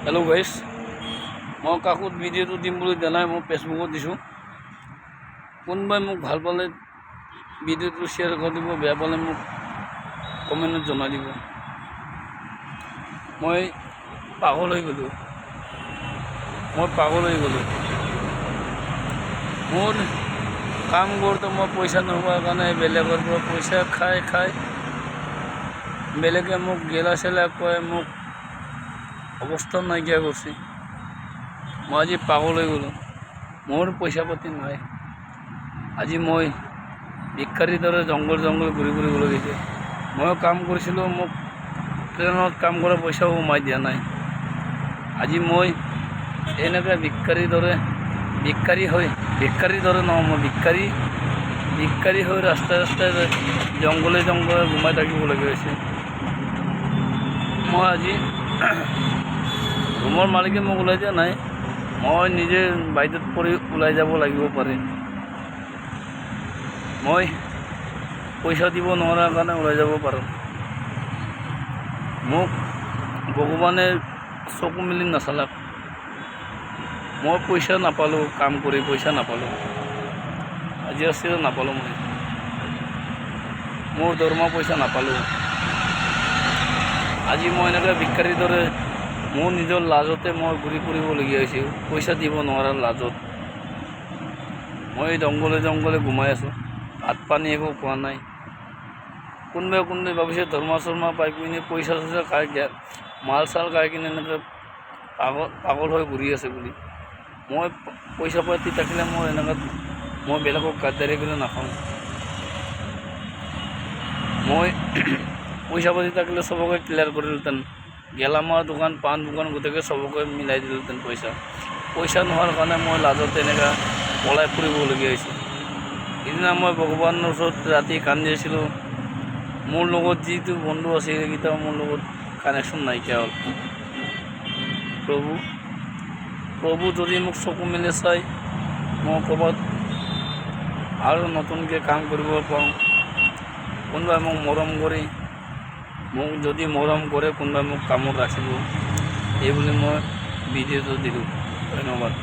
Hello' গাইছ, মই কাকো ভিডিঅ'টো দিম বুলি দিয়া নাই, মই ফেচবুকত দিছোঁ। কোনোবাই মোক ভাল পালে ভিডিঅ'টো শ্বেয়াৰ কৰি দিব, বেয়া পালে মোক কমেণ্টত জনাই দিব। মই পাগল হৈ গ'লোঁ, মোৰ কাম কৰোঁতে মই পইচা নোহোৱাৰ কাৰণে বেলেগৰ পৰা পইচা খাই বেলেগে মোক গেলা চেলা কয়, মোক অৱস্থা নাইকিয়া কৰিছে। মই আজি পাগল হৈ গ'লোঁ, মোৰ পইচা পাতি নাই। আজি মই ভিক্ষাৰীৰ দৰে জংঘল ঘূৰিবলৈ গৈছে। ময়ো কাম কৰিছিলোঁ, মোক ট্ৰেইনত কাম কৰা পইচাও সোমাই দিয়া নাই। আজি মই এনেকৈ ভিক্ষাৰীৰ দৰে নহয়, মই ভিক্ষাৰী হৈ ৰাস্তাই জংঘলে ঘুমাই থাকিবলগীয়া হৈছে। মই আজি ৰুমৰ মালিকে মোক ওলাই দিয়া নাই, মই নিজে বাধ্যত পৰি ওলাই যাব লাগিব পাৰে। মই পইচা দিব নোৱাৰাৰ কাৰণে ওলাই যাব পাৰোঁ। মোক ভগৱানে চকু মেলি নাচালাক। মই পইচা নাপালোঁ, কাম কৰি পইচা নাপালোঁ। আজি আছিল নাপালোঁ, মই মোৰ দৰমহা পইচা নাপালোঁ। আজি মই এনেকৈ ভিক্ষাৰীৰ দৰে মোৰ নিজৰ লাজতে মই ঘূৰি ফুৰিবলগীয়া হৈছে, পইচা দিব নোৱাৰাৰ লাজত। মই জংঘলে ঘুমাই আছোঁ, ভাত পানী একো খোৱা নাই। কোনোবাই ভাবিছে দৰমহা পাই কিনে পইচা খাই মাল চাল খাই কিনে এনেকৈ পাগল হৈ ঘূৰি আছে বুলি। মই পইচা পাতি থাকিলে মই বেলেগক গাদ্দাৰি কৰি নাখাওঁ। মই পইচা পাতি থাকিলে চবকে ক্লিয়াৰ কৰিলোহেঁতেন, গেলামালৰ দোকান, পাণ দোকান গোটেইকে চবকে মিলাই দিলোহেঁতেন পইচা নোহোৱাৰ কাৰণে মই লাজত এনেকৈ পলাই ফুৰিবলগীয়া হৈছে। সিদিনা মই ভগৱানৰ ওচৰত ৰাতি কান্দি আছিলোঁ। মোৰ লগত যিটো বন্ধু আছিল সেইকেইটাও মোৰ লগত কানেকশ্যন নাইকিয়া হ'ল। প্ৰভু যদি মোক চকু মেলি চাই, মই ক'ৰবাত আৰু নতুনকৈ কাম কৰিব পাৰোঁ। কোনোবাই মোক মৰম কৰি, কোনোবাই মোক কামত ৰাখিব, এই বুলি মই ভিডিঅ'টো দিলোঁ। ধন্যবাদ।